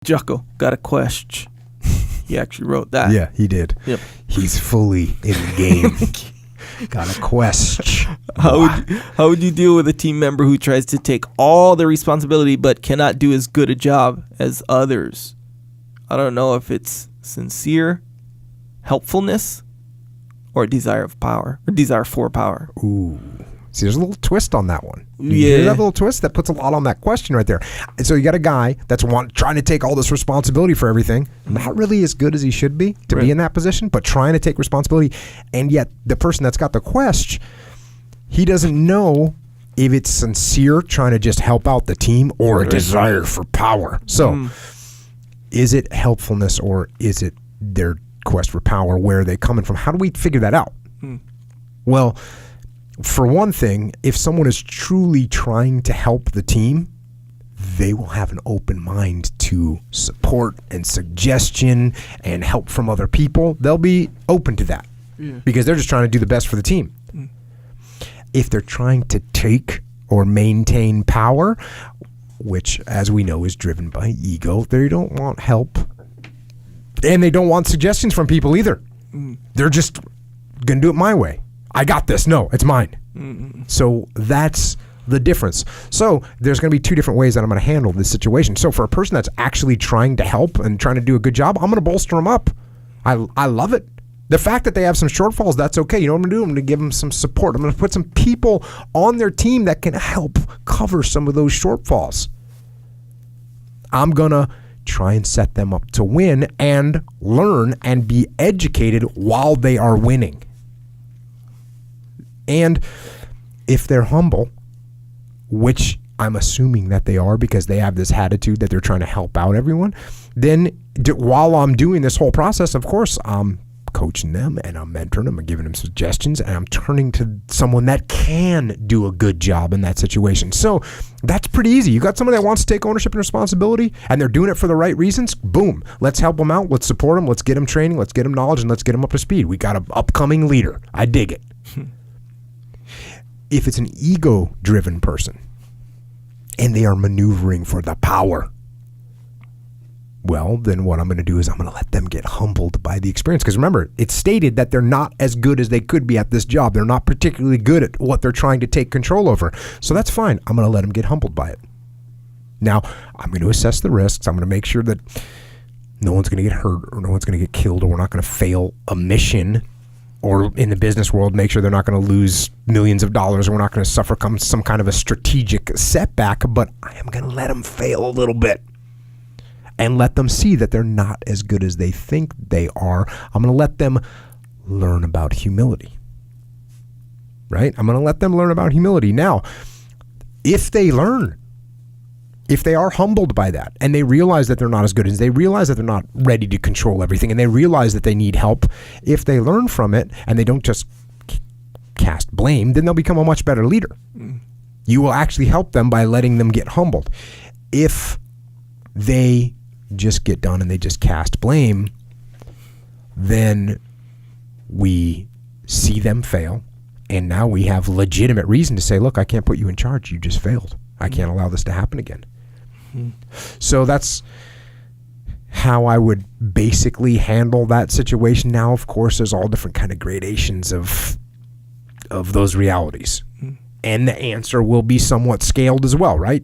Jocko, got a question. He actually wrote that. Yeah, he did. Yep. He's fully in the game. Got a question. How would you deal with a team member who tries to take all the responsibility but cannot do as good a job as others? I don't know if it's sincere helpfulness or desire of power or desire for power. Ooh. See, there's a little twist on that one. You Yeah. hear that little twist? That puts a lot on that question right there. And so you got a guy that's trying to take all this responsibility for everything, not really as good as he should be to be in that position, but trying to take responsibility. And yet the person that's got the question, he doesn't know if it's sincere trying to just help out the team or a desire for power. So is it helpfulness or is it their quest for power? Where are they coming from? How do we figure that out? Well, for one thing, if someone is truly trying to help the team, they will have an open mind to support and suggestion and help from other people. They'll be open to that because they're just trying to do the best for the team. If they're trying to take or maintain power, which, as we know, is driven by ego, they don't want help. And they don't want suggestions from people either. They're just going to do it my way. I got this. No, it's mine. So that's the difference. So there's going to be two different ways that I'm going to handle this situation. So for a person that's actually trying to help and trying to do a good job, I'm going to bolster them up. I love it. The fact that they have some shortfalls, that's okay. You know what I'm going to do? I'm going to give them some support. I'm going to put some people on their team that can help cover some of those shortfalls. I'm going to try and set them up to win and learn and be educated while they are winning. And if they're humble, which I'm assuming that they are because they have this attitude that they're trying to help out everyone, then while I'm doing this whole process, of course, I'm coaching them and I'm mentoring them and giving them suggestions and I'm turning to someone that can do a good job in that situation. So that's pretty easy. You got someone that wants to take ownership and responsibility and they're doing it for the right reasons. Boom. Let's help them out. Let's support them. Let's get them training. Let's get them knowledge and let's get them up to speed. We got an upcoming leader. I dig it. If it's an ego-driven person and they are maneuvering for the power, well, then what I'm going to do is I'm going to let them get humbled by the experience. Because remember, it's stated that they're not as good as they could be at this job. They're not particularly good at what they're trying to take control over. So that's fine. I'm going to let them get humbled by it. Now, I'm going to assess the risks. I'm going to make sure that no one's going to get hurt or no one's going to get killed or we're not going to fail a mission. Or in the business world, make sure they're not going to lose millions of dollars or we're not going to suffer some kind of a strategic setback, but I am going to let them fail a little bit and let them see that they're not as good as they think they are. I'm going to let them learn about humility, right? I'm going to let them learn about humility. Now, if they are humbled by that and they realize that they're not as good as they realize that they're not ready to control everything and they realize that they need help, if they learn from it and they don't just cast blame, then they'll become a much better leader. You will actually help them by letting them get humbled. If they just get done and they just cast blame, then we see them fail and now we have legitimate reason to say, look, I can't put you in charge. You just failed. I can't allow this to happen again. So that's how I would basically handle that situation. Now, of course, there's all different kind of gradations of those realities. And the answer will be somewhat scaled as well, right?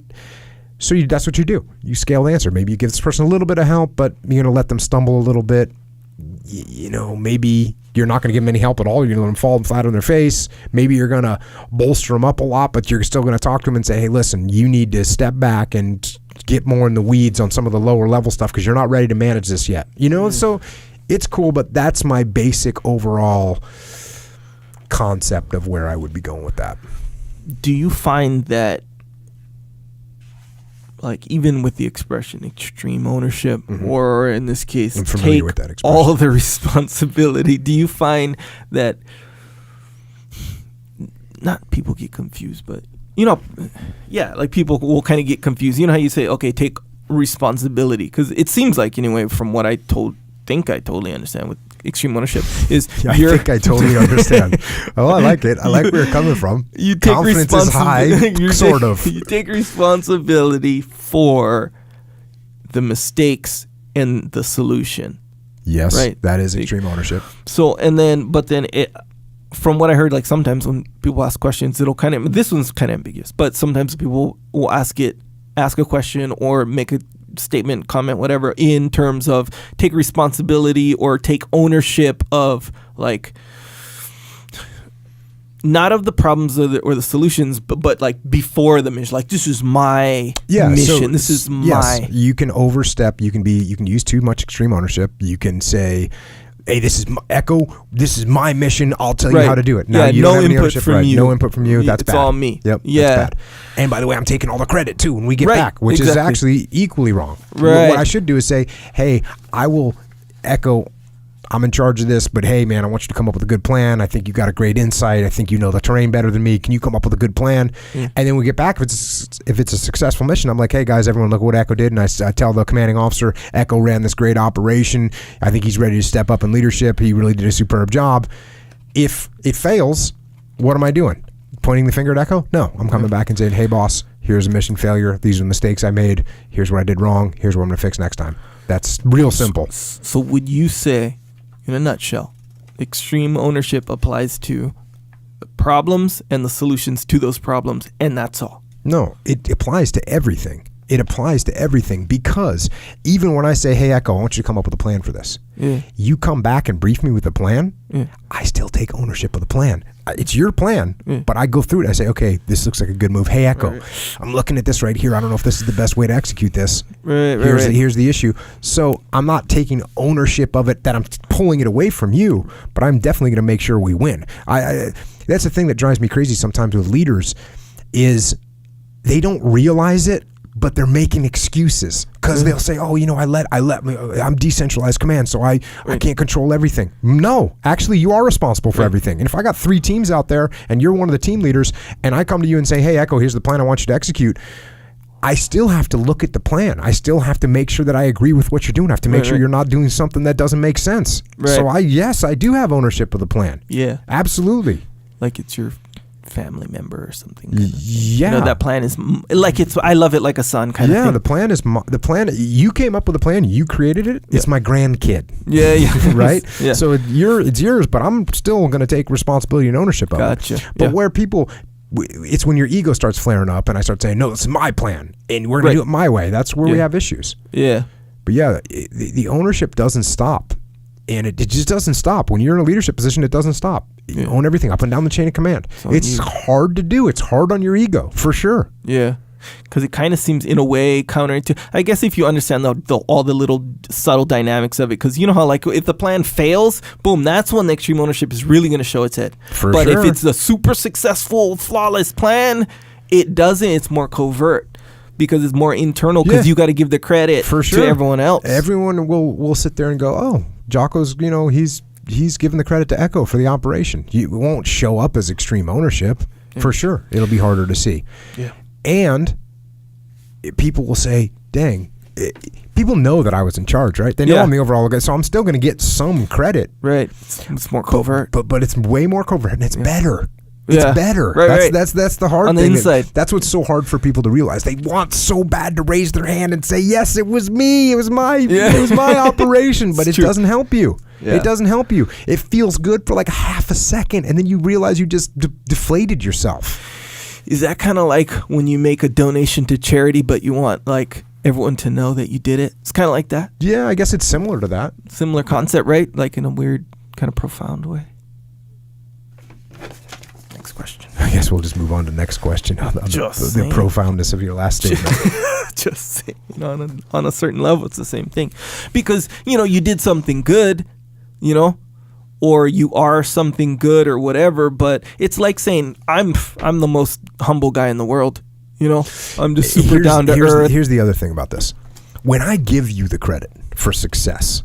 So that's what you do. You scale the answer. Maybe you give this person a little bit of help, but you're going to let them stumble a little bit. Maybe you're not going to give them any help at all. You're going to let them fall flat on their face. Maybe you're going to bolster them up a lot, but you're still going to talk to them and say, hey, listen, you need to step back and get more in the weeds on some of the lower level stuff because you're not ready to manage this yet. So it's cool, but that's my basic overall concept of where I would be going with that. Do you find that, like, even with the expression extreme ownership, or in this case, take all the responsibility, do you find that, not people get confused, but, like people will kind of get confused. You know how you say, okay, take responsibility? Because it seems like, anyway, from what I think I totally understand with extreme ownership is I think I totally understand. Oh, I like it. I like where you're coming from. You take confidence is high, sort of. You take responsibility for the mistakes and the solution. Yes, right? That is extreme ownership. So, but then from what I heard, like sometimes when people ask questions, this one's kind of ambiguous, but sometimes people will ask a question or make a statement, comment, whatever, in terms of take responsibility or take ownership of, like, not of the problems or the solutions, but like before the mission, like, this is my mission. This is my. You can overstep. You can use too much extreme ownership. You can say, hey, this is Echo. This is my mission. I'll tell you how to do it. Now, you don't have any ownership from you. No input from you. That's bad. It's all me. Yep. Yeah. That's bad. And by the way, I'm taking all the credit too when we get back, which is actually equally wrong. Right. What I should do is say, hey, I will Echo. I'm in charge of this, but hey, man, I want you to come up with a good plan. I think you got a great insight. I think you know the terrain better than me. Can you come up with a good plan? And then we get back. If it's a successful mission, I'm like, hey, guys, everyone, look what Echo did. And I tell the commanding officer, Echo ran this great operation. I think he's ready to step up in leadership. He really did a superb job. If it fails, what am I doing? Pointing the finger at Echo? No, I'm coming back and saying, hey, boss, here's a mission failure. These are the mistakes I made. Here's what I did wrong. Here's what I'm going to fix next time. That's real simple. So would you say, in a nutshell, extreme ownership applies to the problems and the solutions to those problems, and that's all? No, it applies to everything. It applies to everything, because even when I say, hey, Echo, I want you to come up with a plan for this. Yeah. You come back and brief me with a plan. Yeah. I still take ownership of the plan. It's your plan, but I go through it. I say, okay, this looks like a good move. Hey, Echo, I'm looking at this right here. I don't know if this is the best way to execute this. Here's the issue. So I'm not taking ownership of it, that I'm pulling it away from you, but I'm definitely going to make sure we win. That's the thing that drives me crazy sometimes with leaders, is they don't realize it, but they're making excuses, because they'll say, oh, I'm decentralized command, so I can't control everything. No, actually, you are responsible for everything. And if I got 3 teams out there and you're one of the team leaders, and I come to you and say, hey, Echo, here's the plan I want you to execute, I still have to look at the plan. I still have to make sure that I agree with what you're doing. I have to make sure you're not doing something that doesn't make sense. So I do have ownership of the plan. Yeah. Absolutely. Like it's your family member or something. Yeah. That plan is like, I love it like a son kind of thing. Yeah, the plan is the plan. You came up with the plan. You created it. It's my grandkid. Yeah. Right? Yeah. So it's yours, but I'm still going to take responsibility and ownership of it. But where people, it's when your ego starts flaring up and I start saying, no, this is my plan and we're going to do it my way. That's where we have issues. Yeah. But yeah, the ownership doesn't stop. And it just doesn't stop. When you're in a leadership position, it doesn't stop. You own everything up and down the chain of command. It's hard to do. It's hard on your ego, for sure. Yeah. Because it kind of seems, in a way, counterintuitive. I guess if you understand all the little subtle dynamics of it. Because you know how, like, if the plan fails, boom, that's when the extreme ownership is really going to show its head. But if it's a super successful, flawless plan, it doesn't. It's more covert. Because it's more internal, because you got to give the credit to everyone else. Everyone will sit there and go, oh, Jocko's, he's giving the credit to Echo for the operation. It won't show up as extreme ownership, for sure. It'll be harder to see. Yeah. And people will say, dang, people know that I was in charge, right? They know I'm the overall guy, so I'm still going to get some credit. Right. It's more covert. But it's way more covert, and it's better. It's better. Right, that's the hard thing. On the inside. That's what's so hard for people to realize. They want so bad to raise their hand and say, yes, it was me. It was my operation. But it doesn't help you. Yeah. It doesn't help you. It feels good for like half a second, and then you realize you just deflated yourself. Is that kind of like when you make a donation to charity, but you want like everyone to know that you did it? It's kind of like that. Yeah, I guess it's similar to that. Similar concept, right? Like in a weird, kind of profound way. Question. I guess we'll just move on to the next question. The profoundness of your last statement. Just saying, on a certain level, it's the same thing. Because, you did something good, or you are something good or whatever, but it's like saying, I'm the most humble guy in the world. I'm just super down to earth. Here's the other thing about this. When I give you the credit for success,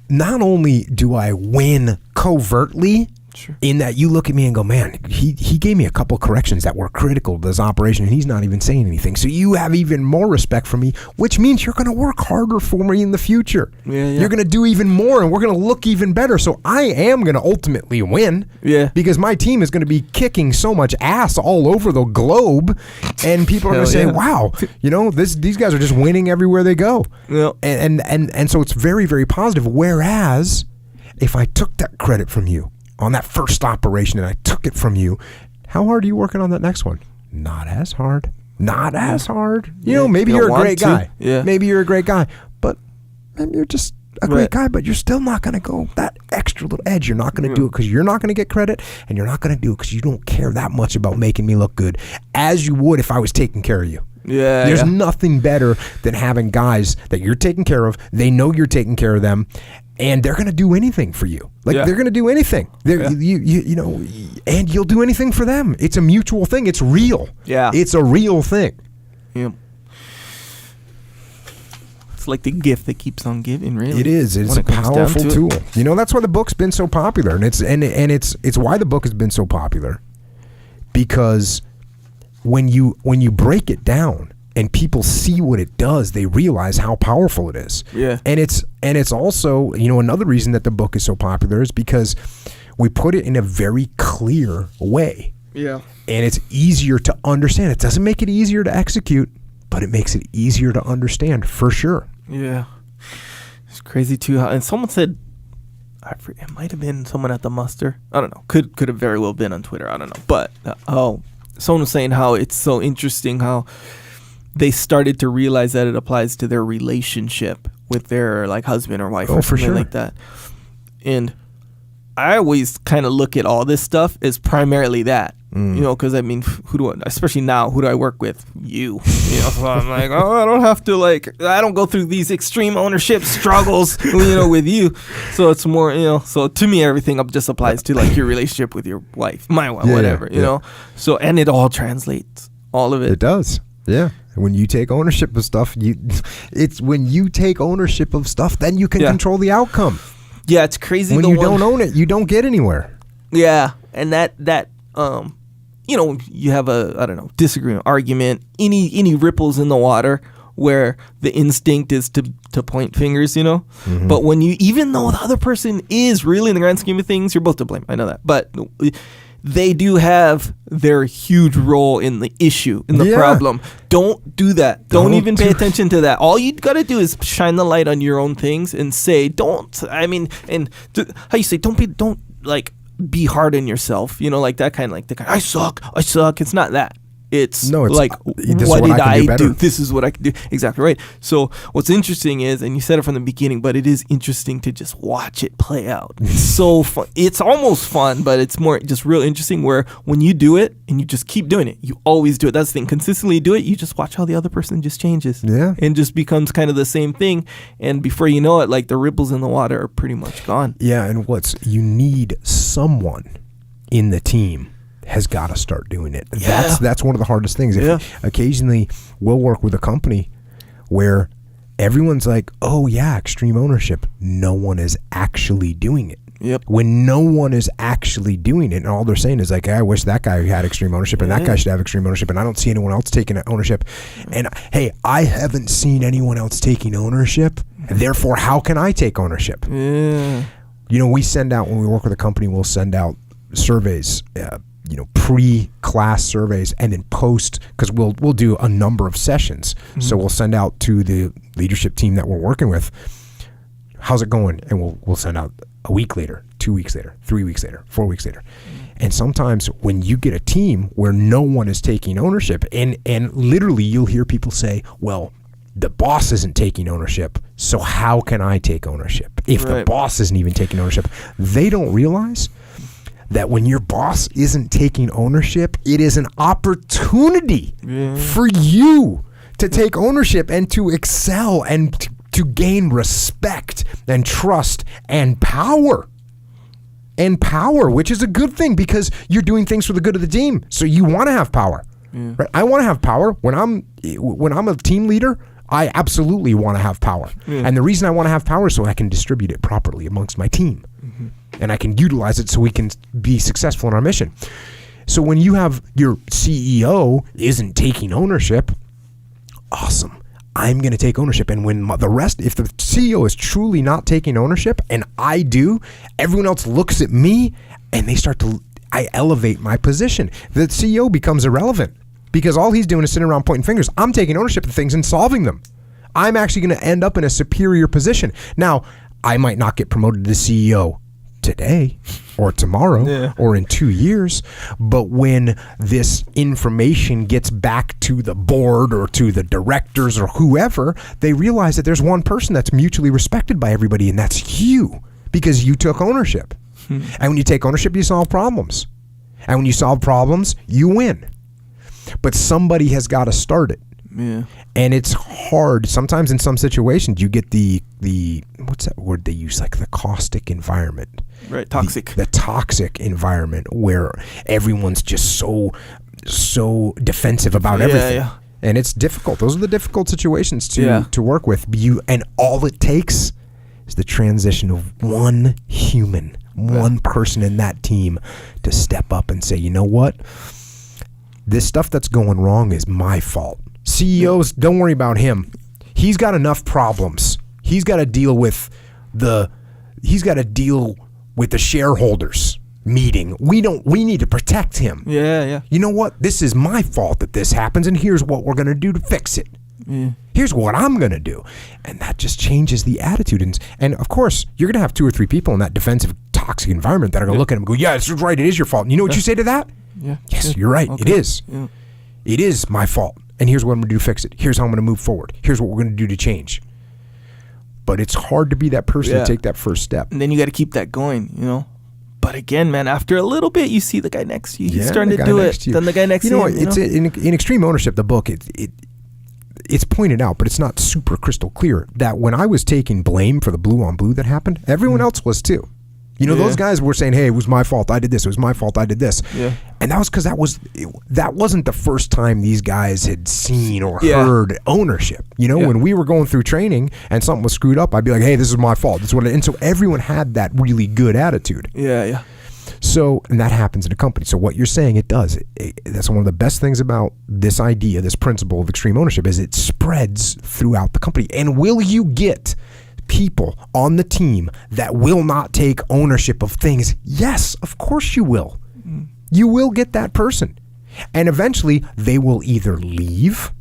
not only do I win covertly, Sure. In that you look at me and go, man, he gave me a couple corrections that were critical to this operation, and he's not even saying anything. So you have even more respect for me, which means you're going to work harder for me in the future. Yeah. You're going to do even more, and we're going to look even better. So I am going to ultimately win. Yeah. Because my team is going to be kicking so much ass all over the globe, and people are going to say, wow, these guys are just winning everywhere they go. Yeah. And so it's very, very positive. Whereas if I took that credit from you on that first operation and I took it from you, how hard are you working on that next one? Not as hard. Not as hard. Maybe you're a great guy. Yeah. Maybe you're a great guy, but maybe you're just a great guy, but you're still not going to go that extra little edge. You're not going to do it because you're not going to get credit, and you're not going to do it because you don't care that much about making me look good as you would if I was taking care of you. Yeah. There's nothing better than having guys that you're taking care of. They know you're taking care of them, and they're going to do anything for you. They're going to do anything. And you'll do anything for them. It's a mutual thing. It's real. Yeah. It's a real thing. Yeah. It's like the gift that keeps on giving, really. It is. It's a powerful tool. That's why the book's been so popular, and it's why the book has been so popular, because when you break it down and people see what it does, they realize how powerful it is. Yeah. And it's also, another reason that the book is so popular is because we put it in a very clear way. Yeah. And it's easier to understand. It doesn't make it easier to execute, but it makes it easier to understand for sure. Yeah. It's crazy too and someone said, it might have been someone at the muster. I don't know. Could have very well been on Twitter. I don't know. But someone was saying how it's so interesting how they started to realize that it applies to their relationship with their husband or wife or something like that. And I always kind of look at all this stuff as primarily that, because especially now, who do I work with? You, so I'm like, I don't have to I don't go through these extreme ownership struggles, with you. So it's more, so to me, everything just applies to your relationship with your wife, my wife, whatever, you know? So, and it all translates, all of it. It does. Yeah. When you take ownership of stuff, when you take ownership of stuff, then you can control the outcome. Yeah, it's crazy. When you don't own it, you don't get anywhere. Yeah, and that you have a disagreement, argument, any ripples in the water where the instinct is to point fingers, Mm-hmm. But when even though the other person is really in the grand scheme of things, you're both to blame. I know that, but they do have their huge role in the issue, in the problem. Don't do that. Don't even pay attention to that. All you got to do is shine the light on your own things and say, don't be hard on yourself. That kind of I suck. It's not that. It's what did I do? This is what I can do. Exactly right. So what's interesting is, and you said it from the beginning, but it is interesting to just watch it play out. It's so fun. It's almost fun, but it's more just real interesting where when you do it and you just keep doing it, you always do it. That's the thing. Consistently do it. You just watch how the other person just changes. Yeah. And just becomes kind of the same thing. And before you know it, the ripples in the water are pretty much gone. Yeah. And you need someone in the team has got to start doing it. Yeah. That's one of the hardest things. Occasionally we'll work with a company where everyone's like, oh yeah, extreme ownership. No one is actually doing it. Yep. When no one is actually doing it, and all they're saying is hey, I wish that guy had extreme ownership, and that guy should have extreme ownership, and I don't see anyone else taking ownership. And hey, I haven't seen anyone else taking ownership, and therefore how can I take ownership? Yeah. We send out, when we work with a company, we'll send out surveys, pre-class surveys, and then post, because we'll do a number of sessions. Mm-hmm. So we'll send out to the leadership team that we're working with, how's it going? And we'll send out a week later, 2 weeks later, 3 weeks later, 4 weeks later. And sometimes when you get a team where no one is taking ownership, and literally you'll hear people say, well, the boss isn't taking ownership, so how can I take ownership if the boss isn't even taking ownership? They don't realize that when your boss isn't taking ownership, it is an opportunity for you to take ownership and to excel and to gain respect and trust and power. And power, which is a good thing because you're doing things for the good of the team. So you want to have power. Yeah. Right? I want to have power. When I'm a team leader, I absolutely want to have power. Yeah. And the reason I want to have power is so I can distribute it properly amongst my team. Mm-hmm. and I can utilize it so we can be successful in our mission. So when you have your CEO isn't taking ownership, awesome. I'm going to take ownership. And when if the CEO is truly not taking ownership and I do, everyone else looks at me and I elevate my position. The CEO becomes irrelevant because all he's doing is sitting around pointing fingers. I'm taking ownership of things and solving them. I'm actually going to end up in a superior position. Now, I might not get promoted to CEO today or tomorrow or in 2 years, but when this information gets back to the board or to the directors or whoever, they realize that there's one person that's mutually respected by everybody, and that's you, because you took ownership. And when you take ownership, you solve problems. And when you solve problems, you win. But somebody has got to start it. Yeah. And it's hard. Sometimes in some situations you get the what's that word they use, like the caustic environment. Right, toxic. The toxic environment where everyone's just so defensive about everything. Yeah. And it's difficult. Those are the difficult situations to work with. And all it takes is the transition of one human, one person in that team to step up and say, you know what? This stuff that's going wrong is my fault. CEOs, don't worry about him. He's got enough problems. He's got to deal with the shareholders meeting. We need to protect him. Yeah. You know what? This is my fault that this happens, and here's what we're going to do to fix it. Yeah. Here's what I'm going to do. And that just changes the attitude. And of course, you're going to have 2 or 3 people in that defensive, toxic environment that are going to look at him and go, yeah, it's right. It is your fault. And you know what you say to that? Yeah. Yes, you're right. Okay. It is. Yeah. It is my fault. And here's what I'm going to do to fix it. Here's how I'm going to move forward. Here's what we're going to do to change. But it's hard to be that person to take that first step. And then you got to keep that going, you know. But again, man, after a little bit, you see the guy next to you. He's starting to do it. Then the guy next to you. It's in Extreme Ownership, the book, it's pointed out, but it's not super crystal clear, that when I was taking blame for the blue on blue that happened, everyone else was too. You know, those guys were saying, hey, it was my fault. I did this. It was my fault. I did this. Yeah. And that was because that wasn't the first time these guys had seen or heard ownership. You know, when we were going through training and something was screwed up, I'd be like, hey, this is my fault. And so everyone had that really good attitude. Yeah. So, and that happens in a company. So what you're saying, it does. That's one of the best things about this idea, this principle of extreme ownership, is it spreads throughout the company. And will you get people on the team that will not take ownership of things? Yes, of course you will. You will get that person. And eventually they will either leave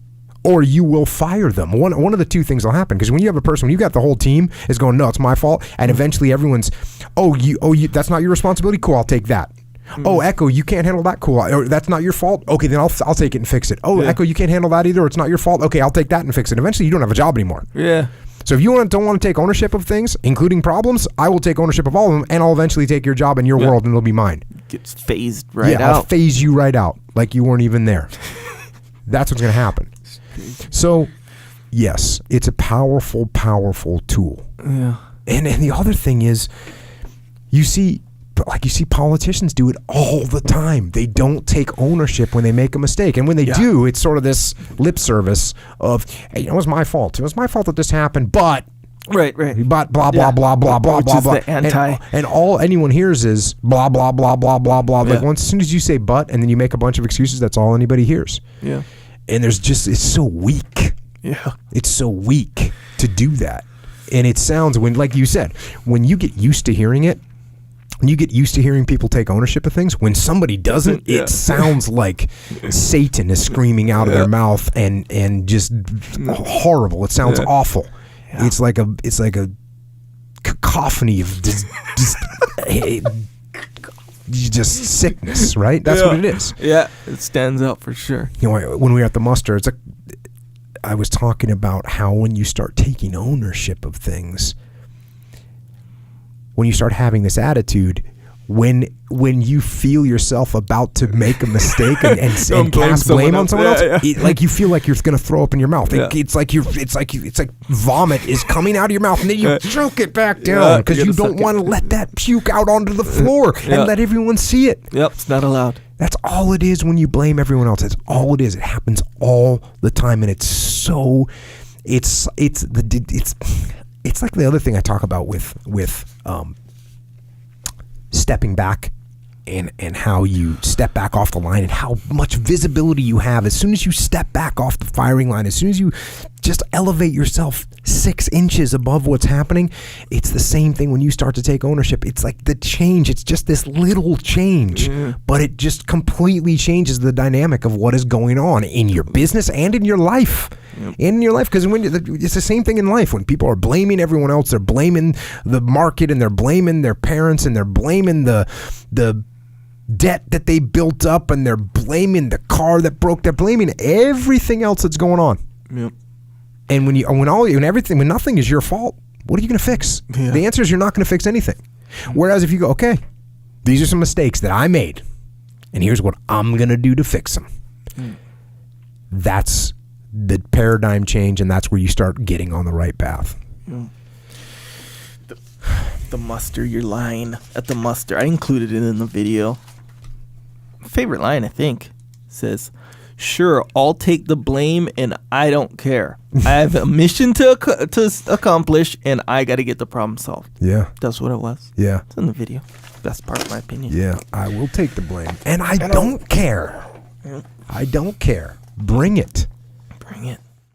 or you will fire them. One of the 2 things will happen, because when you have a person, when you got the whole team is going, no, it's my fault, and eventually everyone's, you that's not your responsibility. Cool, I'll take that. Oh, Echo, you can't handle that. Cool, that's not your fault. Okay, then I'll take it and fix it. Oh, Echo, you can't handle that either. Or it's not your fault. Okay, I'll take that and fix it. Eventually, you don't have a job anymore. Yeah. So if you don't want to take ownership of things, including problems, I will take ownership of all of them, and I'll eventually take your job in your world, and it'll be mine. Gets phased out. I'll phase you right out, like you weren't even there. That's what's going to happen. So, yes, it's a powerful, powerful tool. Yeah. And the other thing is, you see politicians do it all the time. They don't take ownership when they make a mistake. And when they do, it's sort of this lip service of, hey, it was my fault. It was my fault that this happened, but... Right. But blah, blah, blah, blah, blah, blah, blah. And all anyone hears is blah, blah, blah, blah, blah, blah. Yeah. Like as soon as you say but, and then you make a bunch of excuses, that's all anybody hears. Yeah. And it's so weak. Yeah. It's so weak to do that. And it sounds, like you said, when you get used to hearing it, when you get used to hearing people take ownership of things, when somebody doesn't, it sounds like Satan is screaming out of their mouth and just horrible. It sounds awful. Yeah. It's like a cacophony of just sickness, right? That's what it is. Yeah, it stands out for sure. You know, when we were at the muster, I was talking about how when you start taking ownership of things, when you start having this attitude, when you feel yourself about to make a mistake and cast blame on someone else, like you feel like you're going to throw up in your mouth. It's like vomit is coming out of your mouth, and then you choke it back down because you don't want to let that puke out onto the floor and let everyone see it. Yep, it's not allowed. That's all it is when you blame everyone else. That's all it is. It happens all the time, and it's like the other thing I talk about with stepping back and how you step back off the line and how much visibility you have as soon as you step back off the firing line, as soon as you just elevate yourself 6 inches above what's happening. It's the same thing when you start to take ownership. It's like the change. It's just this little change, but it just completely changes the dynamic of what is going on in your business and in your life. In your life, because it's the same thing in life. When people are blaming everyone else, they're blaming the market, and they're blaming their parents, and they're blaming the debt that they built up, and they're blaming the car that broke. They're blaming everything else that's going on. Yep. And when nothing is your fault, what are you going to fix? Yeah. The answer is you're not going to fix anything. Whereas if you go, okay, these are some mistakes that I made, and here's what I'm going to do to fix them. That's the paradigm change, and that's where you start getting on the right path. The muster, your line at the muster. I included it in the video. Favorite line, I think, says, "Sure, I'll take the blame, and I don't care. I have a mission to accomplish, and I got to get the problem solved." Yeah. That's what it was. Yeah. It's in the video. Best part, in my opinion. Yeah. I will take the blame, and I don't care. I don't care. Bring it.